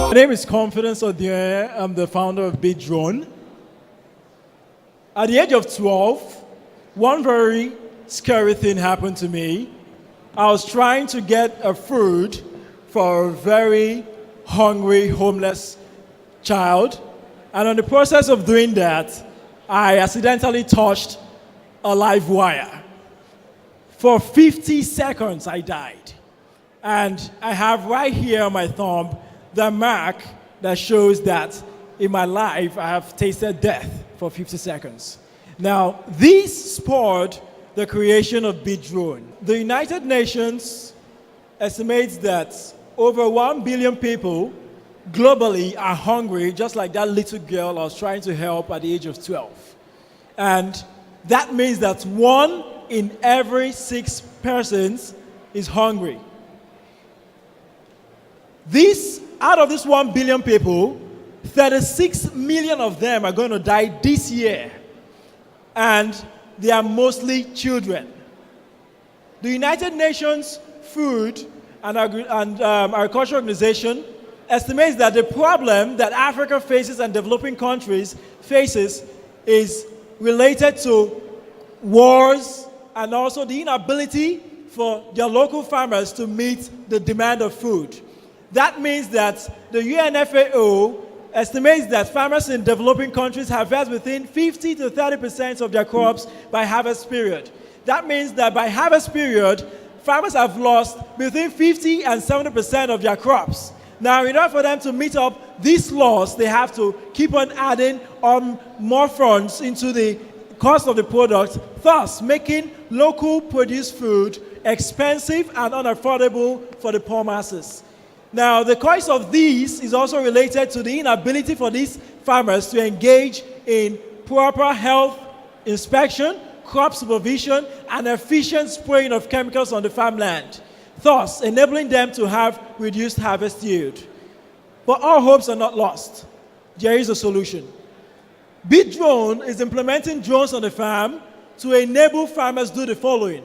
My name is Confidence Odionye. I'm the founder of Beat Drone. At the age of 12, one very scary thing happened to me. I was trying to get a food for a very hungry, homeless child. And in the process of doing that, I accidentally touched a live wire. For 50 seconds, I died. And I have right here on my thumb the mark that shows that in my life I have tasted death for 50 seconds. Now, this spurred the creation of Beat Drone. The United Nations estimates that over 1 billion people globally are hungry, just like that little girl I was trying to help at the age of 12. And that means that 1 in every 6 persons is hungry. Out of this 1 billion people, 36 million of them are going to die this year. And they are mostly children. The United Nations Food and Agriculture Organization estimates that the problem that Africa faces and developing countries faces is related to wars and also the inability for their local farmers to meet the demand of food. That means that the UNFAO estimates that farmers in developing countries harvest within 50 to 30% of their crops by harvest period. That means that by harvest period, farmers have lost between 50 and 70% of their crops. Now, in order for them to meet up this loss, they have to keep on adding more funds into the cost of the product, thus making local produced food expensive and unaffordable for the poor masses. Now, the cost of these is also related to the inability for these farmers to engage in proper health inspection, crop supervision, and efficient spraying of chemicals on the farmland, thus enabling them to have reduced harvest yield. But all hopes are not lost. There is a solution. Beat Drone is implementing drones on the farm to enable farmers to do the following.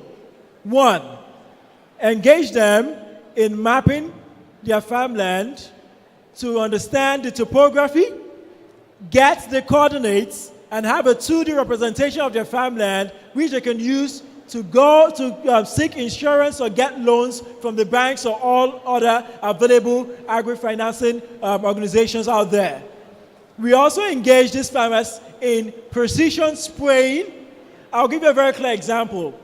1, engage them in mapping their farmland to understand the topography, get the coordinates, and have a 2D representation of their farmland, which they can use to go to seek insurance or get loans from the banks or all other available agri-financing organizations out there. We also engage these farmers in precision spraying. I'll give you a very clear example.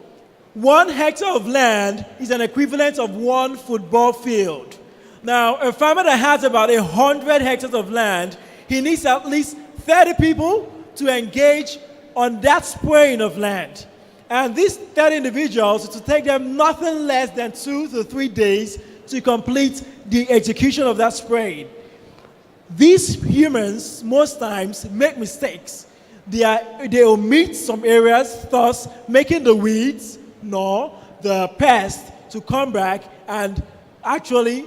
1 hectare of land is an equivalent of 1 football field. Now, a farmer that has about 100 hectares of land, he needs at least 30 people to engage on that spraying of land. And these 30 individuals, to take them nothing less than 2 to 3 days to complete the execution of that spraying. These humans, most times, make mistakes. They omit some areas, thus making the weeds nor the pest to come back and actually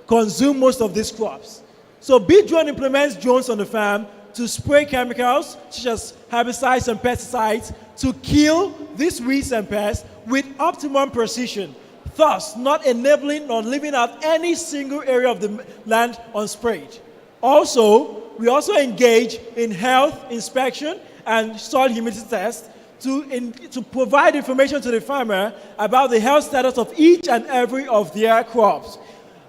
consume most of these crops. So Beat Drone implements drones on the farm to spray chemicals such as herbicides and pesticides to kill these weeds and pests with optimum precision, thus not enabling or leaving out any single area of the land unsprayed. Also, we also engage in health inspection and soil humidity tests to provide information to the farmer about the health status of each and every of their crops.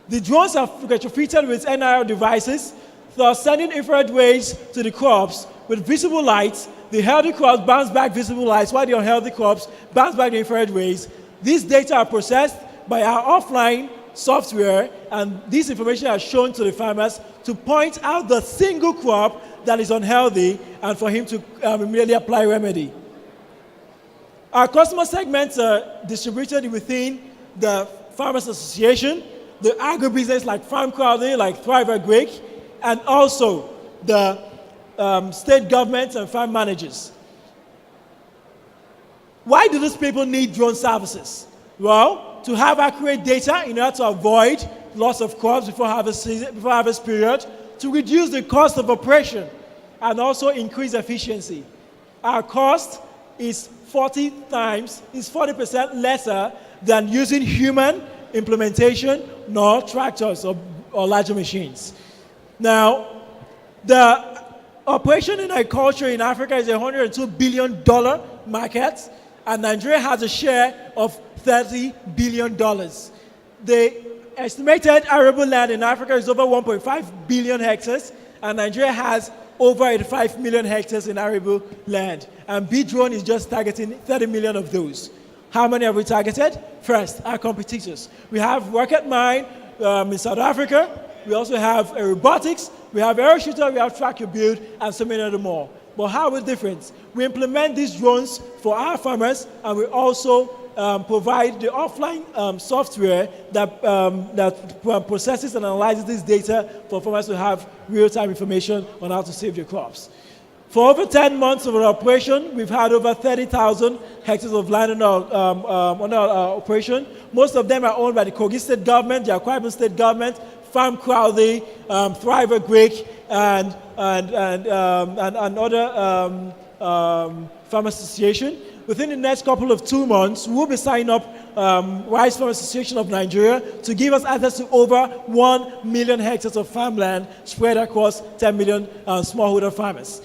The drones are retrofitted with NIR devices, thus sending infrared waves to the crops with visible lights. The healthy crops bounce back visible lights, while the unhealthy crops bounce back the infrared waves. These data are processed by our offline software, and this information is shown to the farmers to point out the single crop that is unhealthy and for him to immediately apply remedy. Our customer segments are distributed within the Farmers Association, the agribusiness like Farm Crowding, like Thrive Agric, and also the state governments and farm managers. Why do these people need drone services? Well, to have accurate data in order to avoid loss of crops before harvest period, to reduce the cost of operation, and also increase efficiency. Our cost is 40% lesser than using human implementation, nor tractors or larger machines. Now, the operation in agriculture in Africa is a $102 billion market, and Nigeria has a share of $30 billion. The estimated arable land in Africa is over 1.5 billion hectares, and Nigeria has over 85 million hectares in arable land. And Beat Drone is just targeting 30 million of those. How many have we targeted? First, our competitors. We have Rocket Mine in South Africa. We also have robotics. We have aero shooter. We have track your build, and so many other more. But how are we different? We implement these drones for our farmers, and we also provide the offline software that processes and analyzes this data for farmers to have real-time information on how to save their crops. For over 10 months of our operation, we've had over 30,000 hectares of land on our operation. Most of them are owned by the Kogi State government, the Akwa Ibom State government, Farm Crowley, Thriver Greek, and other farm association. Within the next couple of 2 months, we'll be signing up Rice Farm Association of Nigeria to give us access to over 1 million hectares of farmland spread across 10 million smallholder farmers.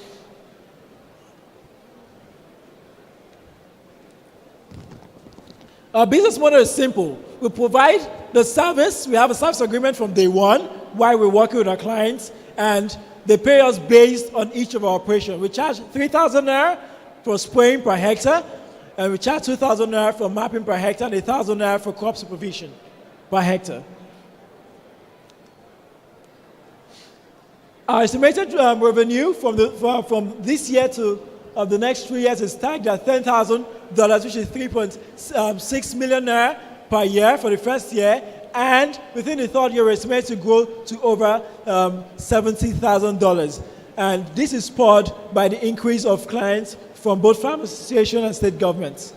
Our business model is simple. We provide the service. We have a service agreement from day one while we're working with our clients, and they pay us based on each of our operations. We charge 3,000 naira for spraying per hectare, and we charge 2,000 naira for mapping per hectare, and 1,000 naira for crop supervision per hectare. Our estimated revenue from this year to the next 3 years is tagged at $10,000, which is 3.6 million naira per year for the first year, and within the third year, we're estimated to grow to over $70,000. And this is spurred by the increase of clients from both farm association and state governments.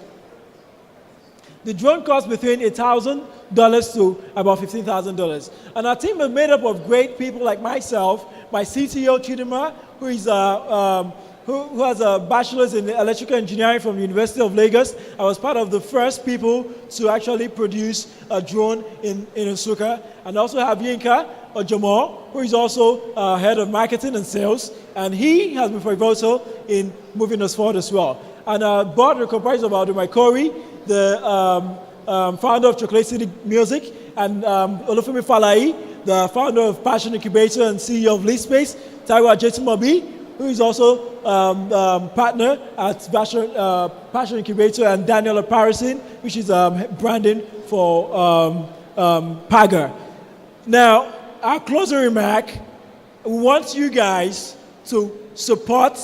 The drone costs between $1,000 to about $15,000. And our team is made up of great people like myself, my CTO, Chidima, who has a bachelor's in electrical engineering from the University of Lagos. I was part of the first people to actually produce a drone in Nsukka. And also have Yinka Ojomo, who is also head of marketing and sales. And he has been pivotal in moving us forward as well. And our board is comprised of Odionye Kori, the founder of Chocolate City Music, and Olufemi Falai, the founder of Passion Incubator and CEO of Lead Space, Taiwo Ajetumobi, who is also partner at Passion Incubator, and Daniel Parison, which is branding for Paga. Now, our closing remark, we want you guys to support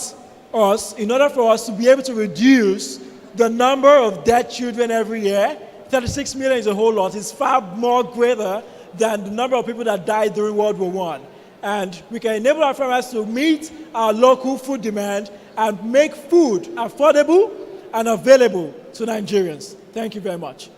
us in order for us to be able to reduce the number of dead children every year. 36 million is a whole lot. It's far more greater than the number of people that died during World War I. And we can enable our farmers to meet our local food demand and make food affordable and available to Nigerians. Thank you very much.